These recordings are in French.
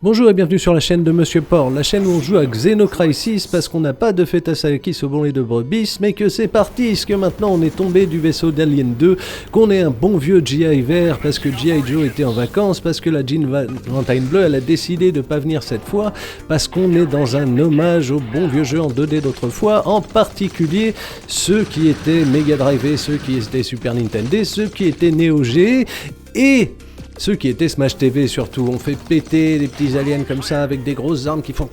Bonjour et bienvenue sur la chaîne de Monsieur Porc, la chaîne où on joue à Xenocrisis parce qu'on n'a pas de fête à Salakis au bon lait de brebis, mais que c'est parti, que maintenant on est tombé du vaisseau d'Alien 2, qu'on est un bon vieux GI vert parce que GI Joe était en vacances, parce que la Jean Valentine bleue elle a décidé de pas venir cette fois, parce qu'on est dans un hommage au bon vieux jeu en 2D d'autrefois, en particulier ceux qui étaient Mega Drive, ceux qui étaient Super Nintendo, ceux qui étaient Neo Geo et ceux qui étaient Smash TV surtout. On fait péter des petits aliens comme ça avec des grosses armes qui font...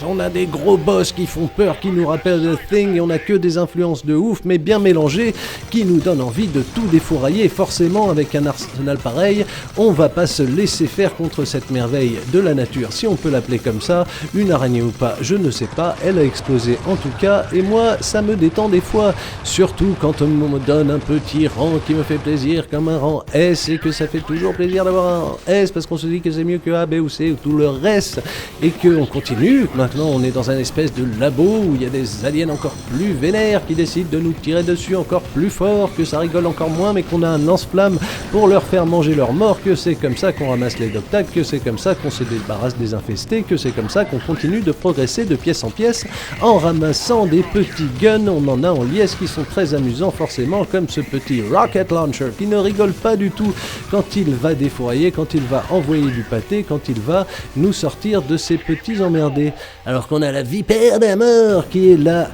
On a des gros boss qui font peur, qui nous rappellent The Thing, et on a que des influences de ouf, mais bien mélangées, qui nous donnent envie de tout défourailler. Et forcément, avec un arsenal pareil, on va pas se laisser faire contre cette merveille de la nature, si on peut l'appeler comme ça. Une araignée ou pas, je ne sais pas, elle a explosé en tout cas, et moi, ça me détend des fois, surtout quand on me donne un petit rang qui me fait plaisir, comme un rang S, et que ça fait toujours plaisir d'avoir un rang S, parce qu'on se dit que c'est mieux que A, B ou C, ou tout le reste, et qu'on continue. Maintenant, on est dans un espèce de labo où il y a des aliens encore plus vénères qui décident de nous tirer dessus encore plus fort, que ça rigole encore moins, mais qu'on a un lance-flamme pour leur faire manger leur mort, que c'est comme ça qu'on ramasse les doctacs, que c'est comme ça qu'on se débarrasse des infestés, que c'est comme ça qu'on continue de progresser de pièce en pièce en ramassant des petits guns. On en a en liesse qui sont très amusants forcément, comme ce petit rocket launcher qui ne rigole pas du tout quand il va défourailler, quand il va envoyer du pâté, quand il va nous sortir de ces petits emmerdés. Alors qu'on a la vipère d'Amor qui est là,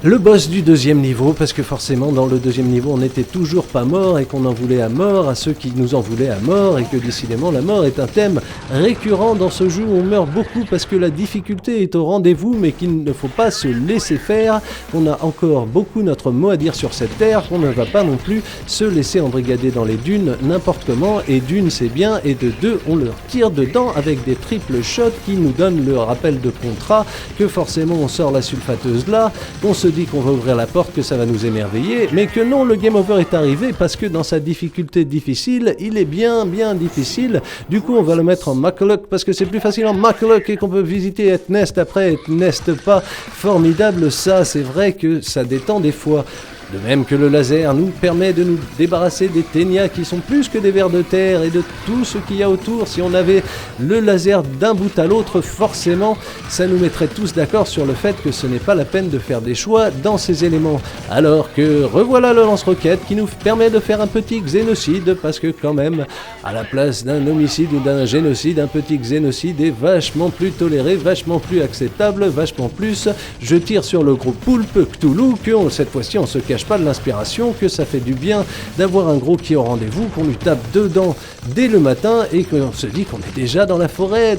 le boss du deuxième niveau, parce que forcément dans le deuxième niveau on n'était toujours pas mort et qu'on en voulait à mort à ceux qui nous en voulaient à mort, et que décidément la mort est un thème récurrent dans ce jeu où on meurt beaucoup parce que la difficulté est au rendez-vous, mais qu'il ne faut pas se laisser faire, qu'on a encore beaucoup notre mot à dire sur cette terre, qu'on ne va pas non plus se laisser embrigader dans les dunes n'importe comment, et d'une c'est bien, et de deux on leur tire dedans avec des triple shots qui nous donnent le rappel de contrat, que forcément on sort la sulfateuse là, on se dit qu'on va ouvrir la porte, que ça va nous émerveiller, mais que non, le game over est arrivé parce que dans sa difficulté difficile, il est bien difficile. Du coup, on va le mettre en Macluck parce que c'est plus facile en Macluck et qu'on peut visiter Etnest après Etnest pas. Formidable, ça, c'est vrai que ça détend des fois. De même que le laser nous permet de nous débarrasser des ténias qui sont plus que des vers de terre et de tout ce qu'il y a autour. Si on avait le laser d'un bout à l'autre, forcément, ça nous mettrait tous d'accord sur le fait que ce n'est pas la peine de faire des choix dans ces éléments. Alors que revoilà le lance-roquette qui nous permet de faire un petit xénocide, parce que quand même, à la place d'un homicide ou d'un génocide, un petit xénocide est vachement plus toléré, vachement plus acceptable, vachement plus. Je tire sur le gros poulpe Cthulhu, que cette fois-ci on se cache pas de l'inspiration, que ça fait du bien d'avoir un gros qui est au rendez-vous, qu'on lui tape dedans dès le matin et qu'on se dit qu'on est déjà dans la forêt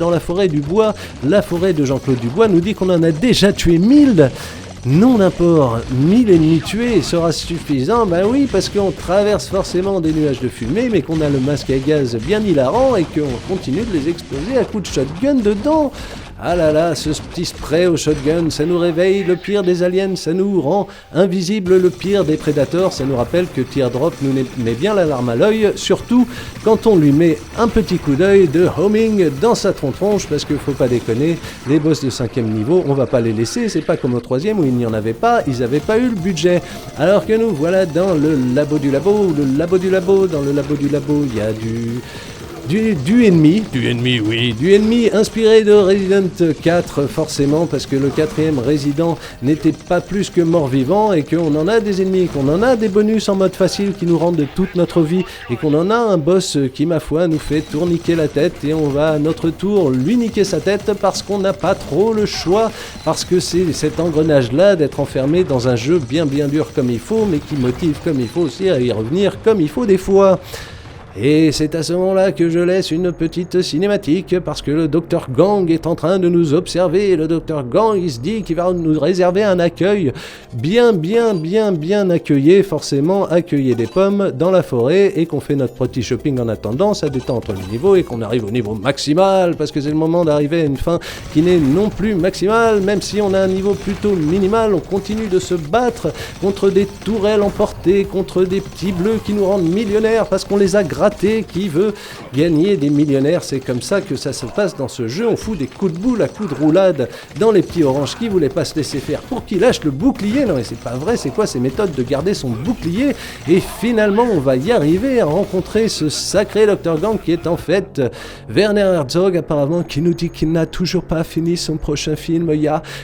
du bois. La forêt de Jean-Claude Dubois nous dit qu'on en a déjà tué 1000. Non d'import, 1000 ennemis tués sera suffisant, bah oui, parce qu'on traverse forcément des nuages de fumée, mais qu'on a le masque à gaz bien hilarant et qu'on continue de les exploser à coups de shotgun dedans. Ah là là, ce petit spray au shotgun, ça nous réveille le pire des aliens, ça nous rend invisible le pire des prédateurs, ça nous rappelle que Teardrop nous met bien l'alarme à l'œil, surtout quand on lui met un petit coup d'œil de homing dans sa tronche, parce que faut pas déconner, les boss de 5e niveau, on va pas les laisser, c'est pas comme au 3e où il n'y en avait pas, ils avaient pas eu le budget. Alors que nous voilà dans le labo du labo, dans le labo du labo, il y a du ennemi, inspiré de Resident 4 forcément, parce que le 4e Resident n'était pas plus que mort-vivant, et qu'on en a des ennemis, qu'on en a des bonus en mode facile qui nous rendent toute notre vie, et qu'on en a un boss qui, ma foi, nous fait tourniquer la tête, et on va à notre tour lui niquer sa tête parce qu'on n'a pas trop le choix, parce que c'est cet engrenage-là d'être enfermé dans un jeu bien dur comme il faut, mais qui motive comme il faut aussi à y revenir comme il faut des fois. Et c'est à ce moment-là que je laisse une petite cinématique, parce que le Dr Gang est en train de nous observer, et le Dr Gang il se dit qu'il va nous réserver un accueil bien accueilli, forcément accueillir des pommes dans la forêt, et qu'on fait notre petit shopping en attendant, ça détend entre les niveaux, et qu'on arrive au niveau maximal, parce que c'est le moment d'arriver à une fin qui n'est non plus maximale, même si on a un niveau plutôt minimal, on continue de se battre contre des tourelles emportées, contre des petits bleus qui nous rendent millionnaires parce qu'on les a raté qui veut gagner des millionnaires. C'est comme ça que ça se passe dans ce jeu. On fout des coups de boule à coups de roulade dans les petits oranges qui voulaient pas se laisser faire pour qu'ils lâchent le bouclier. Non mais c'est pas vrai, c'est quoi ces méthodes de garder son bouclier? Et finalement on va y arriver à rencontrer ce sacré Dr. Gang qui est en fait Werner Herzog apparemment, qui nous dit qu'il n'a toujours pas fini son prochain film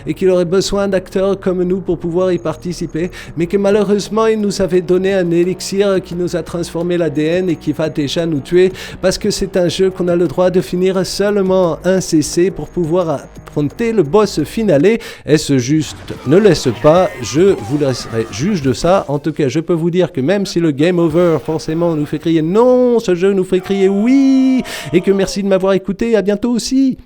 et qu'il aurait besoin d'acteurs comme nous pour pouvoir y participer, mais que malheureusement il nous avait donné un élixir qui nous a transformé l'ADN et qui va déjà nous tuer parce que c'est un jeu qu'on a le droit de finir seulement un CC pour pouvoir affronter le boss finalé. Est-ce juste? Ne laisse pas, je vous laisserai juge de ça. En tout cas, je peux vous dire que même si le Game Over forcément nous fait crier non, ce jeu nous fait crier oui, et que merci de m'avoir écouté, à bientôt aussi.